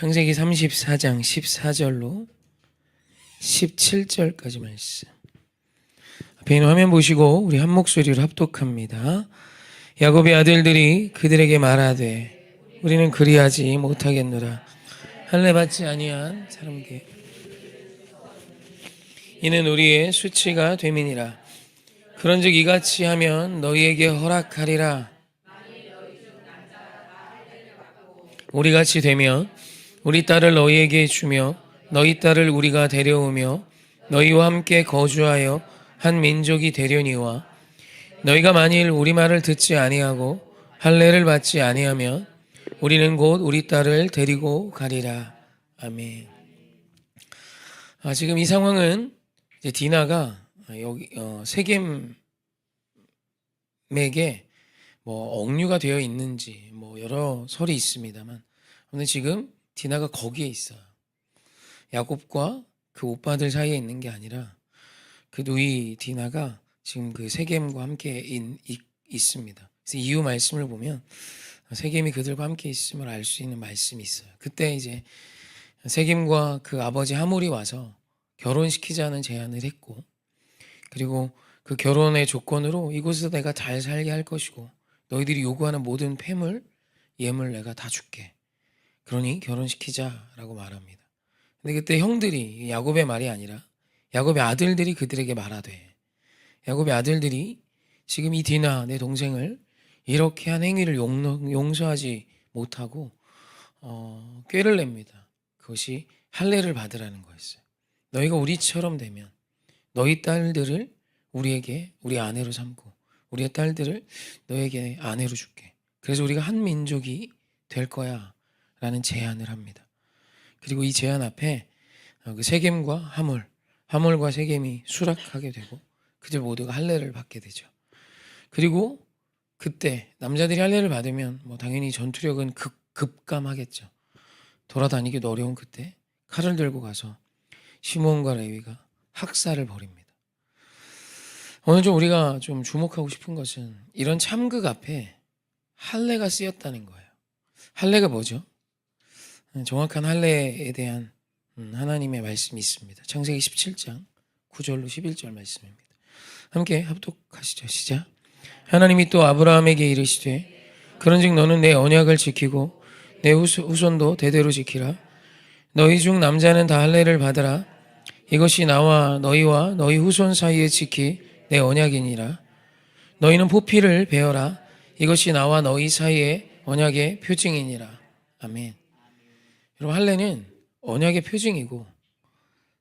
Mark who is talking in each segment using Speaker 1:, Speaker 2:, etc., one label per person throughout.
Speaker 1: 창세기 34장 14절로 17절까지 말씀. 앞에 있는 화면 보시고 우리 한 목소리로 합독합니다. 야곱의 아들들이 그들에게 말하되 우리는 그리하지 못하겠노라. 할례 받지 아니한 사람께 이는 우리의 수치가 됨이니라. 그런즉 이같이 하면 너희에게 허락하리라. 우리같이 되면 우리 딸을 너희에게 주며 너희 딸을 우리가 데려오며 너희와 함께 거주하여 한 민족이 되려니와 너희가 만일 우리 말을 듣지 아니하고 할례를 받지 아니하면 우리는 곧 우리 딸을 데리고 가리라. 아멘. 지금 이 상황은 이제 디나가 여기 세겜에게 억류가 되어 있는지 여러 설이 있습니다만, 오늘 지금 디나가 거기에 있어요. 야곱과 그 오빠들 사이에 있는 게 아니라 그 누이 디나가 지금 그 세겜과 함께 있습니다. 그래서 이후 말씀을 보면 세겜이 그들과 함께 있음을 알 수 있는 말씀이 있어요. 그때 이제 세겜과 그 아버지 하몰이 와서 결혼시키자는 제안을 했고, 그리고 그 결혼의 조건으로 이곳에서 내가 잘 살게 할 것이고 너희들이 요구하는 모든 폐물, 예물 내가 다 줄게. 그러니 결혼시키자라고 말합니다. 근데 그때 형들이, 야곱의 말이 아니라 야곱의 아들들이 그들에게 말하되, 야곱의 아들들이 지금 이 디나 내 동생을 이렇게 한 행위를 용서하지 못하고 꾀를 냅니다. 그것이 할례를 받으라는 거였어요. 너희가 우리처럼 되면 너희 딸들을 우리 아내로 삼고 우리의 딸들을 너에게 아내로 줄게. 그래서 우리가 한 민족이 될 거야 라는 제안을 합니다. 그리고 이 제안 앞에 그 세겜과 하몰과 세겜이 수락하게 되고 그들 모두가 할례를 받게 되죠. 그리고 그때 남자들이 할례를 받으면 당연히 전투력은 급감하겠죠. 돌아다니기도 어려운 그때 칼을 들고 가서 시몬과 레위가 학살을 벌입니다. 오늘 좀 우리가 좀 주목하고 싶은 것은 이런 참극 앞에 할례가 쓰였다는 거예요. 할례가 뭐죠? 정확한 할례에 대한 하나님의 말씀이 있습니다. 창세기 17장 9절로 11절 말씀입니다. 함께 합독하시죠. 시작. 하나님이 또 아브라함에게 이르시되 그런즉 너는 내 언약을 지키고 내 후손도 대대로 지키라. 너희 중 남자는 다 할례를 받으라. 이것이 나와 너희와 너희 후손 사이에 지키 내 언약이니라. 너희는 포피를 베어라. 이것이 나와 너희 사이의 언약의 표징이니라. 아멘. 여러분, 할례는 언약의 표징이고,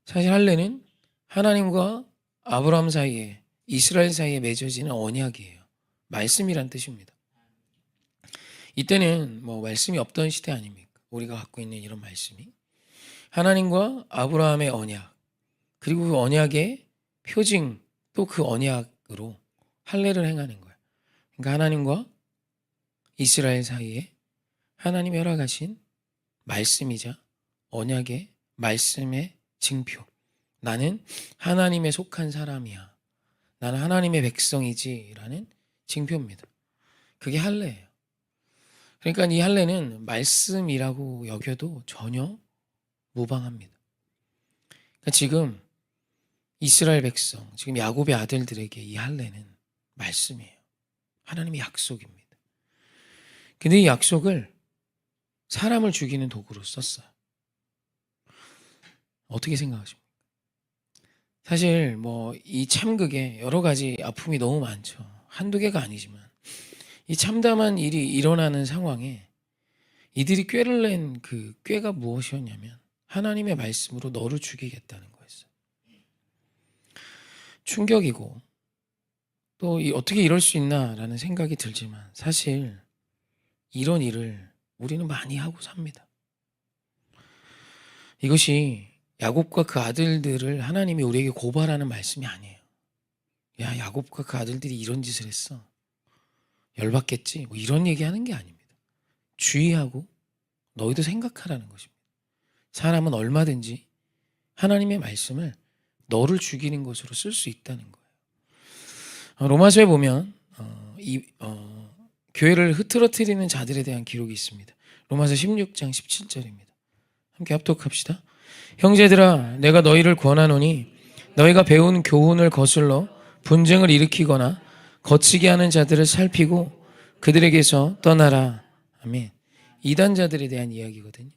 Speaker 1: 사실 할례는 하나님과 아브라함 사이에, 이스라엘 사이에 맺어지는 언약이에요. 말씀이란 뜻입니다. 이때는 말씀이 없던 시대 아닙니까? 우리가 갖고 있는 이런 말씀이 하나님과 아브라함의 언약, 그리고 그 언약의 표징, 또 그 언약으로 할례를 행하는 거예요. 그러니까 하나님과 이스라엘 사이에 하나님이 허락하신 말씀이자 언약의 말씀의 징표. 나는 하나님에 속한 사람이야. 나는 하나님의 백성이지 라는 징표입니다. 그게 할례예요. 그러니까 이 할례는 말씀이라고 여겨도 전혀 무방합니다. 그러니까 지금 이스라엘 백성, 지금 야곱의 아들들에게 이 할례는 말씀이에요. 하나님의 약속입니다. 근데 이 약속을 사람을 죽이는 도구로 썼어요. 어떻게 생각하십니까? 사실 이 참극에 여러 가지 아픔이 너무 많죠. 한두 개가 아니지만 이 참담한 일이 일어나는 상황에 이들이 꾀를 낸 그 꾀가 무엇이었냐면 하나님의 말씀으로 너를 죽이겠다는 거였어요. 충격이고 또 어떻게 이럴 수 있나라는 생각이 들지만 사실 이런 일을 우리는 많이 하고 삽니다. 이것이 야곱과 그 아들들을 하나님이 우리에게 고발하는 말씀이 아니에요. 야, 야곱과 그 아들들이 이런 짓을 했어. 열받겠지? 이런 얘기하는 게 아닙니다. 주의하고 너희도 생각하라는 것입니다. 사람은 얼마든지 하나님의 말씀을 너를 죽이는 것으로 쓸 수 있다는 거예요. 로마서에 보면 교회를 흐트러뜨리는 자들에 대한 기록이 있습니다. 로마서 16장 17절입니다. 함께 합독합시다. 형제들아, 내가 너희를 권하노니 너희가 배운 교훈을 거슬러 분쟁을 일으키거나 거치게 하는 자들을 살피고 그들에게서 떠나라. 아멘. 이단자들에 대한 이야기거든요.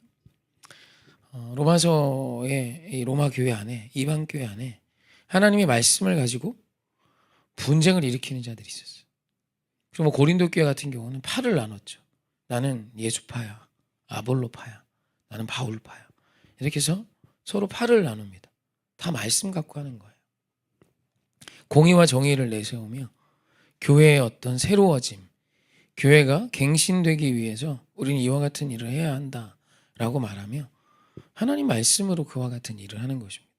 Speaker 1: 로마서의 이 로마 교회 안에, 이방 교회 안에 하나님의 말씀을 가지고 분쟁을 일으키는 자들이 있었어요. 그리고 고린도 교회 같은 경우는 파를 나눴죠. 나는 예수파야, 아볼로파야, 나는 바울파야. 이렇게 해서 서로 파를 나눕니다. 다 말씀 갖고 하는 거예요. 공의와 정의를 내세우며 교회의 어떤 새로워짐, 교회가 갱신되기 위해서 우리는 이와 같은 일을 해야 한다라고 말하며 하나님 말씀으로 그와 같은 일을 하는 것입니다.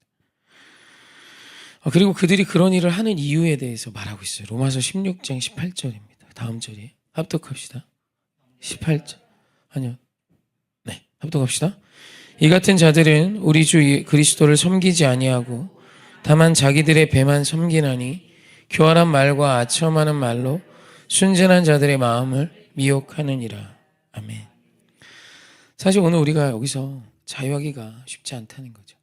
Speaker 1: 그리고 그들이 그런 일을 하는 이유에 대해서 말하고 있어요. 로마서 16장 18절입니다. 다음 절에 합독합시다. 18절. 아니요. 네, 합독합시다. 이 같은 자들은 우리 주 그리스도를 섬기지 아니하고 다만 자기들의 배만 섬기나니 교활한 말과 아첨하는 말로 순전한 자들의 마음을 미혹하느니라. 아멘. 사실 오늘 우리가 여기서 자유하기가 쉽지 않다는 거죠.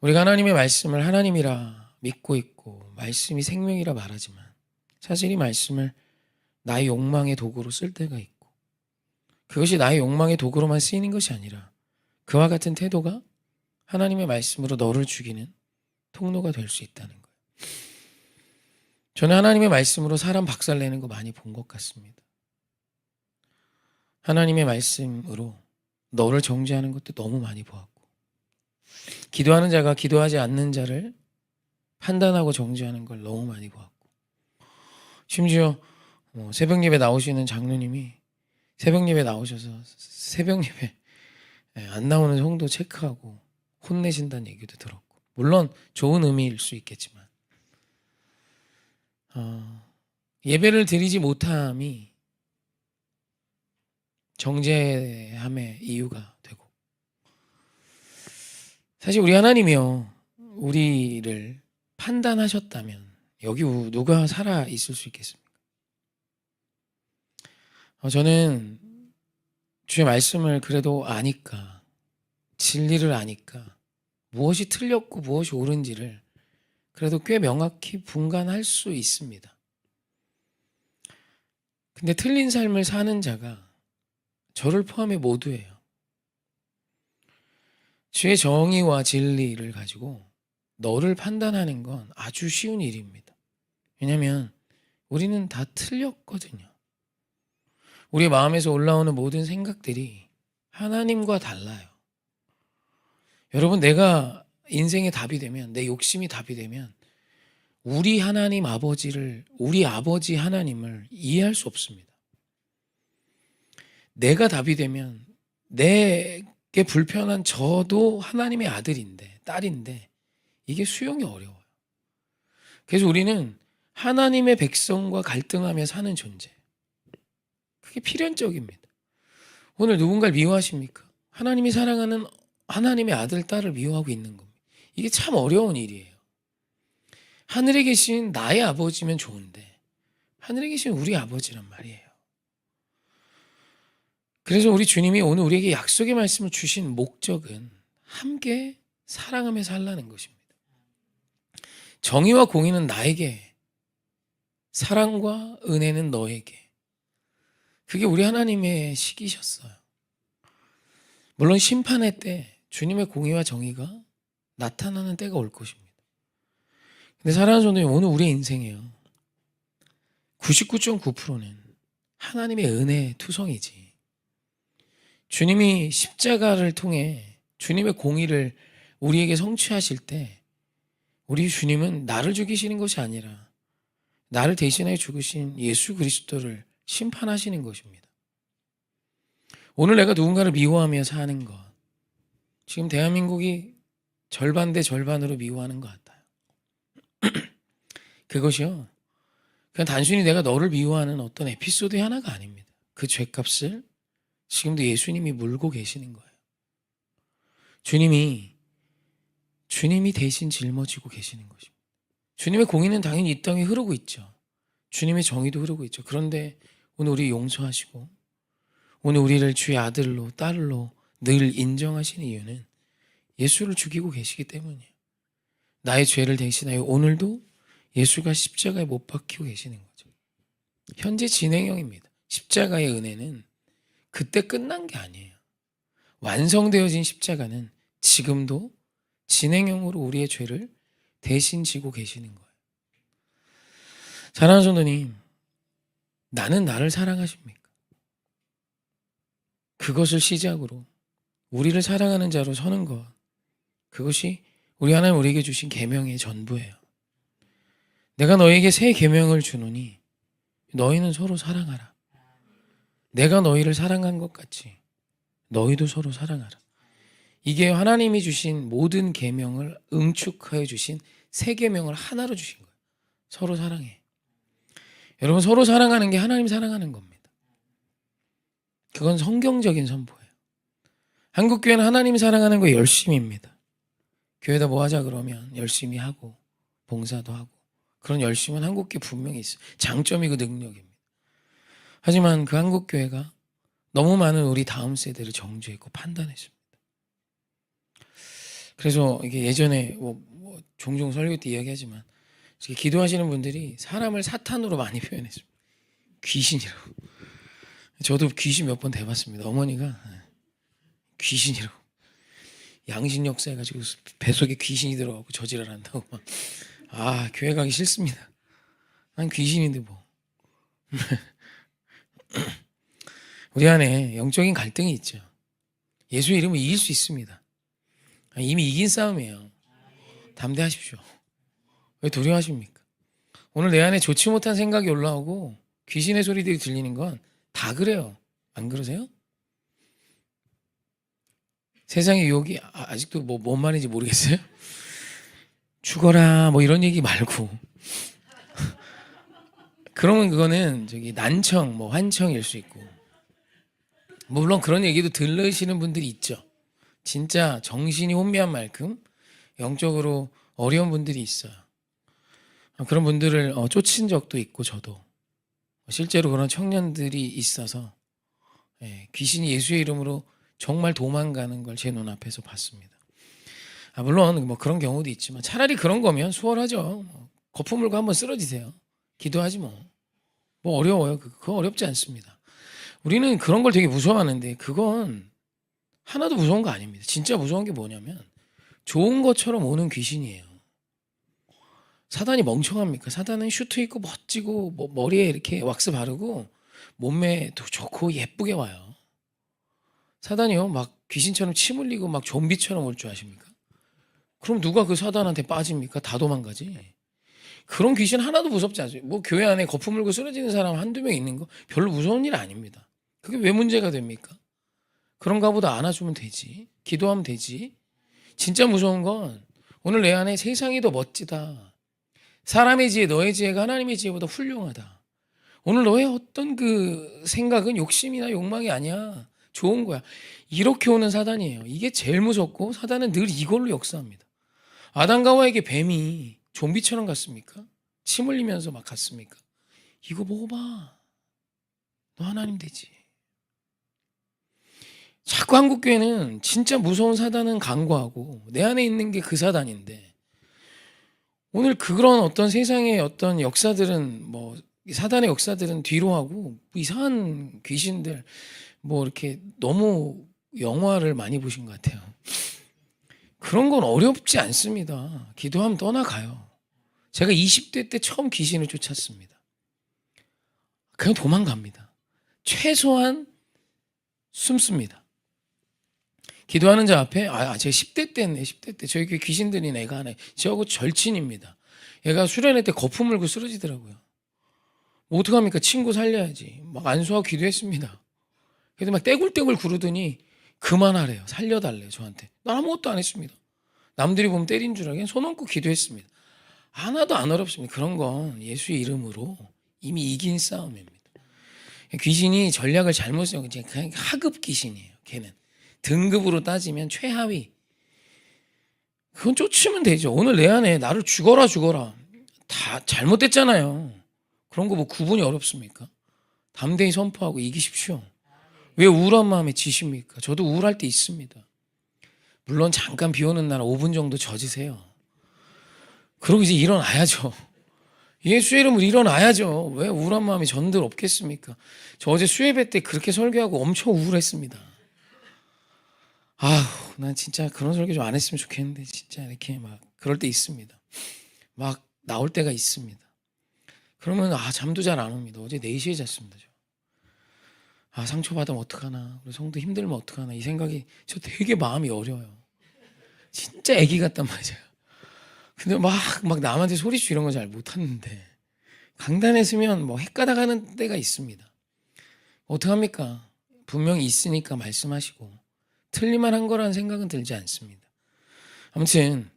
Speaker 1: 우리가 하나님의 말씀을 하나님이라 믿고 있고 말씀이 생명이라 말하지만 사실 이 말씀을 나의 욕망의 도구로 쓸 때가 있고 그것이 나의 욕망의 도구로만 쓰이는 것이 아니라 그와 같은 태도가 하나님의 말씀으로 너를 죽이는 통로가 될 수 있다는 거예요. 저는 하나님의 말씀으로 사람 박살내는 거 많이 본 것 같습니다. 하나님의 말씀으로 너를 정죄하는 것도 너무 많이 보았고 기도하는 자가 기도하지 않는 자를 판단하고 정죄하는 걸 너무 많이 보았고 심지어 새벽예배 나오시는 장로님이 새벽예배 나오셔서 새벽예배 안 나오는 성도 체크하고 혼내신다는 얘기도 들었고 물론 좋은 의미일 수 있겠지만 예배를 드리지 못함이 정죄함의 이유가 되고 사실 우리 하나님이요 우리를 판단하셨다면 여기 누가 살아 있을 수 있겠습니까? 저는 주의 말씀을 그래도 아니까 진리를 아니까 무엇이 틀렸고 무엇이 옳은지를 그래도 꽤 명확히 분간할 수 있습니다. 근데 틀린 삶을 사는 자가 저를 포함해 모두예요. 주의 정의와 진리를 가지고 너를 판단하는 건 아주 쉬운 일입니다. 왜냐하면 우리는 다 틀렸거든요. 우리 마음에서 올라오는 모든 생각들이 하나님과 달라요. 여러분, 내가 인생의 답이 되면, 내 욕심이 답이 되면 우리 하나님 아버지를, 우리 아버지 하나님을 이해할 수 없습니다. 내가 답이 되면 내게 불편한 저도 하나님의 아들인데, 딸인데 이게 수용이 어려워요. 그래서 우리는 하나님의 백성과 갈등하며 사는 존재. 그게 필연적입니다. 오늘 누군가를 미워하십니까? 하나님이 사랑하는 하나님의 아들, 딸을 미워하고 있는 겁니다. 이게 참 어려운 일이에요. 하늘에 계신 나의 아버지면 좋은데 하늘에 계신 우리 아버지란 말이에요. 그래서 우리 주님이 오늘 우리에게 약속의 말씀을 주신 목적은 함께 사랑하며 살라는 것입니다. 정의와 공의는 나에게, 사랑과 은혜는 너에게. 그게 우리 하나님의 식이셨어요. 물론 심판의 때 주님의 공의와 정의가 나타나는 때가 올 것입니다. 근데 사랑하는 성도님, 오늘 우리의 인생이에요. 99.9%는 하나님의 은혜의 투성이지. 주님이 십자가를 통해 주님의 공의를 우리에게 성취하실 때 우리 주님은 나를 죽이시는 것이 아니라 나를 대신하여 죽으신 예수 그리스도를 심판하시는 것입니다. 오늘 내가 누군가를 미워하며 사는 것, 지금 대한민국이 절반 대 절반으로 미워하는 것 같아요. 그것이요, 그냥 단순히 내가 너를 미워하는 어떤 에피소드의 하나가 아닙니다. 그 죄값을 지금도 예수님이 물고 계시는 거예요. 주님이 대신 짊어지고 계시는 것입니다. 주님의 공의는 당연히 이 땅에 흐르고 있죠. 주님의 정의도 흐르고 있죠. 그런데 오늘 우리 용서하시고 오늘 우리를 주의 아들로, 딸로, 늘 인정하시는 이유는 예수를 죽이고 계시기 때문이에요. 나의 죄를 대신하여 오늘도 예수가 십자가에 못 박히고 계시는 거죠. 현재 진행형입니다. 십자가의 은혜는 그때 끝난 게 아니에요. 완성되어진 십자가는 지금도 진행형으로 우리의 죄를 대신 지고 계시는 거예요. 사랑하는 성도님, 나는 나를 사랑하십니까? 그것을 시작으로 우리를 사랑하는 자로 서는 것, 그것이 우리 하나님 우리에게 주신 계명의 전부예요. 내가 너에게 새 계명을 주노니 너희는 서로 사랑하라. 내가 너희를 사랑한 것 같이 너희도 서로 사랑하라. 이게 하나님이 주신 모든 계명을 응축하여 주신 새 계명을 하나로 주신 거예요. 서로 사랑해. 여러분, 서로 사랑하는 게 하나님 사랑하는 겁니다. 그건 성경적인 선포예요. 한국교회는 하나님 사랑하는 거 열심입니다. 교회다 뭐 하자 그러면 열심히 하고 봉사도 하고 그런 열심은 한국교회 분명히 있어요. 장점이고 능력입니다. 하지만 그 한국교회가 너무 많은 우리 다음 세대를 정죄했고 판단했습니다. 그래서 이게 예전에 종종 설교 때 이야기하지만 기도하시는 분들이 사람을 사탄으로 많이 표현했습니다. 귀신이라고. 저도 귀신 몇 번 대봤습니다. 어머니가 귀신이라고. 양신 역사 해가지고 뱃속에 귀신이 들어가고 저지랄 한다고 막. 교회 가기 싫습니다. 난 귀신인데 뭐. 우리 안에 영적인 갈등이 있죠. 예수 이름을 이길 수 있습니다. 이미 이긴 싸움이에요. 담대하십시오. 왜 두려워하십니까? 오늘 내 안에 좋지 못한 생각이 올라오고 귀신의 소리들이 들리는 건 다 그래요. 안 그러세요? 세상의 유혹이 아직도 뭔 말인지 모르겠어요? 죽어라 뭐 이런 얘기 말고 그러면 그거는 난청 환청일 수 있고 물론 그런 얘기도 들으시는 분들이 있죠. 진짜 정신이 혼미한 만큼 영적으로 어려운 분들이 있어요. 그런 분들을 쫓은 적도 있고 저도 실제로 그런 청년들이 있어서 귀신이 예수의 이름으로 정말 도망가는 걸 제 눈앞에서 봤습니다. 물론 그런 경우도 있지만 차라리 그런 거면 수월하죠. 거품 물고 한번 쓰러지세요. 기도하지 뭐 어려워요. 그거 어렵지 않습니다. 우리는 그런 걸 되게 무서워하는데 그건 하나도 무서운 거 아닙니다. 진짜 무서운 게 뭐냐면 좋은 것처럼 오는 귀신이에요. 사단이 멍청합니까? 사단은 슈트 입고 멋지고 머리에 이렇게 왁스 바르고 몸매 좋고 예쁘게 와요. 사단이요 막 귀신처럼 침 흘리고 막 좀비처럼 올 줄 아십니까? 그럼 누가 그 사단한테 빠집니까? 다 도망가지. 그런 귀신 하나도 무섭지 않아요. 교회 안에 거품 물고 쓰러지는 사람 한두 명 있는 거 별로 무서운 일 아닙니다. 그게 왜 문제가 됩니까? 그런가 보다 안아주면 되지. 기도하면 되지. 진짜 무서운 건 오늘 내 안에 세상이 더 멋지다. 사람의 지혜, 너의 지혜가 하나님의 지혜보다 훌륭하다. 오늘 너의 어떤 그 생각은 욕심이나 욕망이 아니야. 좋은 거야. 이렇게 오는 사단이에요. 이게 제일 무섭고 사단은 늘 이걸로 역사합니다. 아담과 하와에게 뱀이 좀비처럼 갔습니까? 침 흘리면서 막 갔습니까? 이거 먹어봐. 너 하나님 되지. 자꾸 한국교회는 진짜 무서운 사단은 간과하고 내 안에 있는 게 그 사단인데 오늘 그런 어떤 세상의 어떤 역사들은 사단의 역사들은 뒤로 하고 이상한 귀신들 이렇게 너무 영화를 많이 보신 것 같아요. 그런 건 어렵지 않습니다. 기도하면 떠나가요. 제가 20대 때 처음 귀신을 쫓았습니다. 그냥 도망갑니다. 최소한 숨습니다. 기도하는 자 앞에 제가 10대 때네. 10대 때 저희 귀신들인 애가 하나 저하고 절친입니다. 얘가 수련회 때 거품 물고 쓰러지더라고요. 어떡합니까? 친구 살려야지. 막 안수하고 기도했습니다. 그래도 막 떼굴떼굴 구르더니 그만하래요. 살려달래요. 저한테. 난 아무것도 안 했습니다. 남들이 보면 때린 줄 알고 손 얹고 기도했습니다. 하나도 안 어렵습니다. 그런 건 예수의 이름으로 이미 이긴 싸움입니다. 귀신이 전략을 잘못 써요. 그냥 하급 귀신이에요. 걔는. 등급으로 따지면 최하위. 그건 쫓으면 되죠. 오늘 내 안에 나를 죽어라 다 잘못됐잖아요. 그런 거 구분이 어렵습니까? 담대히 선포하고 이기십시오. 왜 우울한 마음에 지십니까? 저도 우울할 때 있습니다. 물론 잠깐 비 오는 날 5분 정도 젖으세요. 그러고 이제 일어나야죠. 예수의 이름으로 일어나야죠. 왜 우울한 마음이 전들 없겠습니까? 저 어제 수예배 때 그렇게 설교하고 엄청 우울했습니다. 아휴, 난 진짜 그런 설교 좀 안 했으면 좋겠는데 진짜 이렇게 막 그럴 때 있습니다. 막 나올 때가 있습니다. 그러면 잠도 잘 안 옵니다. 어제 4시에 잤습니다. 상처받으면 어떡하나, 우리 성도 힘들면 어떡하나, 이 생각이 저 되게 마음이 어려워요. 진짜 애기 같단 말이에요. 근데 막 남한테 소리치고 이런 거 잘 못하는데 강단에 서면 뭐 헷가닥 하는 때가 있습니다. 어떡합니까? 분명히 있으니까 말씀하시고 틀릴만 한 거라는 생각은 들지 않습니다. 아무튼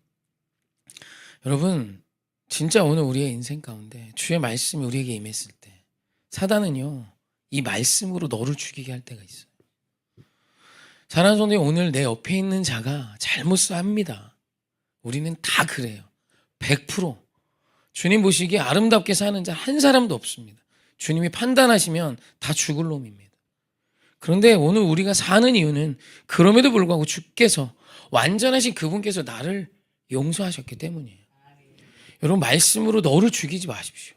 Speaker 1: 여러분, 진짜 오늘 우리의 인생 가운데 주의 말씀이 우리에게 임했을 때 사단은요, 이 말씀으로 너를 죽이게 할 때가 있어요. 사랑하는 성도님, 오늘 내 옆에 있는 자가 잘못 삽니다. 우리는 다 그래요. 100%. 주님 보시기에 아름답게 사는 자 한 사람도 없습니다. 주님이 판단하시면 다 죽을 놈입니다. 그런데 오늘 우리가 사는 이유는 그럼에도 불구하고 주께서, 완전하신 그분께서 나를 용서하셨기 때문이에요. 여러분, 말씀으로 너를 죽이지 마십시오.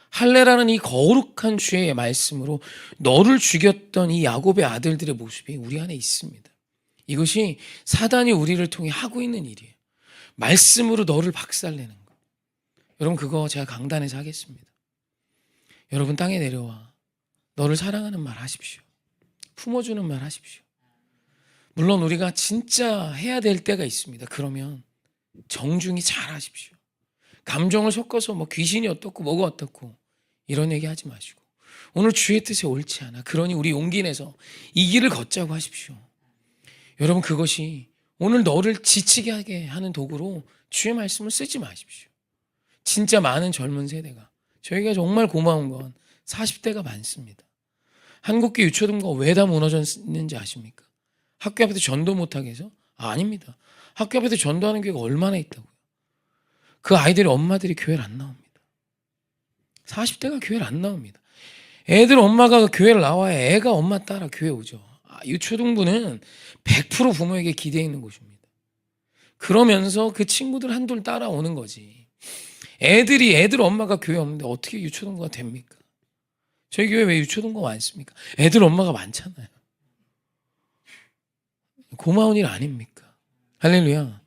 Speaker 1: 할례라는 이 거룩한 주의 말씀으로 너를 죽였던 이 야곱의 아들들의 모습이 우리 안에 있습니다. 이것이 사단이 우리를 통해 하고 있는 일이에요. 말씀으로 너를 박살내는 거. 여러분, 그거 제가 강단에서 하겠습니다. 여러분, 땅에 내려와 너를 사랑하는 말 하십시오. 품어주는 말 하십시오. 물론 우리가 진짜 해야 될 때가 있습니다. 그러면 정중히 잘 하십시오. 감정을 섞어서 뭐 귀신이 어떻고 뭐가 어떻고 이런 얘기 하지 마시고, 오늘 주의 뜻에 옳지 않아, 그러니 우리 용기 내서 이 길을 걷자고 하십시오. 여러분, 그것이 오늘 너를 지치게 하게 하는 도구로 주의 말씀을 쓰지 마십시오. 진짜 많은 젊은 세대가, 저희가 정말 고마운 건 40대가 많습니다. 한국교 유초등과 왜 다 무너졌는지 아십니까? 학교 앞에서 전도 못하게 해서? 아닙니다. 학교 앞에서 전도하는 교회가 얼마나 있다고요. 그 아이들의 엄마들이 교회를 안 나옵니다. 40대가 교회를 안 나옵니다. 애들 엄마가 교회를 나와야 애가 엄마 따라 교회 오죠. 유초등부는 100% 부모에게 기대해 있는 곳입니다. 그러면서 그 친구들 한둘 따라오는 거지. 애들 엄마가 교회 없는데 어떻게 유초등부가 됩니까? 저희 교회 왜 유초등부가 많습니까? 애들 엄마가 많잖아요. 고마운 일 아닙니까? 할렐루야.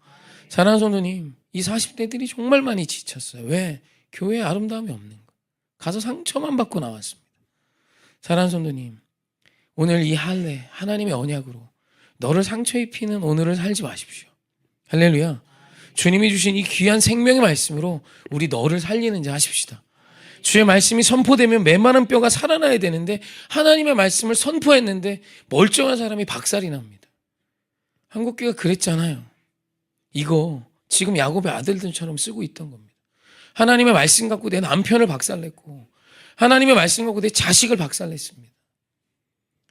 Speaker 1: 사랑하는 성도님, 이 40대들이 정말 많이 지쳤어요. 왜? 교회에 아름다움이 없는 거. 가서 상처만 받고 나왔습니다. 사랑하는 성도님, 오늘 이 할례, 하나님의 언약으로 너를 상처 입히는 오늘을 살지 마십시오. 할렐루야. 주님이 주신 이 귀한 생명의 말씀으로 우리 너를 살리는 자 하십시다. 주의 말씀이 선포되면 메마른 뼈가 살아나야 되는데 하나님의 말씀을 선포했는데 멀쩡한 사람이 박살이 납니다. 한국교회가 그랬잖아요. 이거 지금 야곱의 아들들처럼 쓰고 있던 겁니다. 하나님의 말씀 갖고 내 남편을 박살냈고 하나님의 말씀 갖고 내 자식을 박살냈습니다.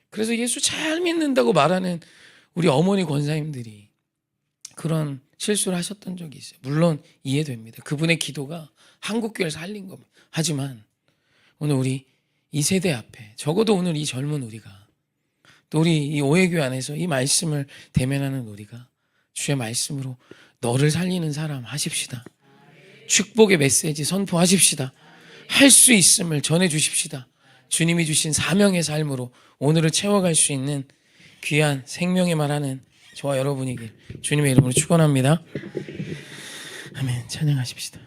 Speaker 1: 그래서 예수 잘 믿는다고 말하는 우리 어머니 권사님들이 그런 실수를 하셨던 적이 있어요. 물론 이해됩니다. 그분의 기도가 한국교회를 살린 겁니다. 하지만 오늘 우리 이 세대 앞에, 적어도 오늘 이 젊은 우리가, 또 우리 이 오해교회 안에서 이 말씀을 대면하는 우리가 주의 말씀으로 너를 살리는 사람 하십시다. 축복의 메시지 선포하십시다. 할 수 있음을 전해주십시다. 주님이 주신 사명의 삶으로 오늘을 채워갈 수 있는 귀한 생명의 말하는 저와 여러분이길 주님의 이름으로 축원합니다. 아멘. 찬양하십시다.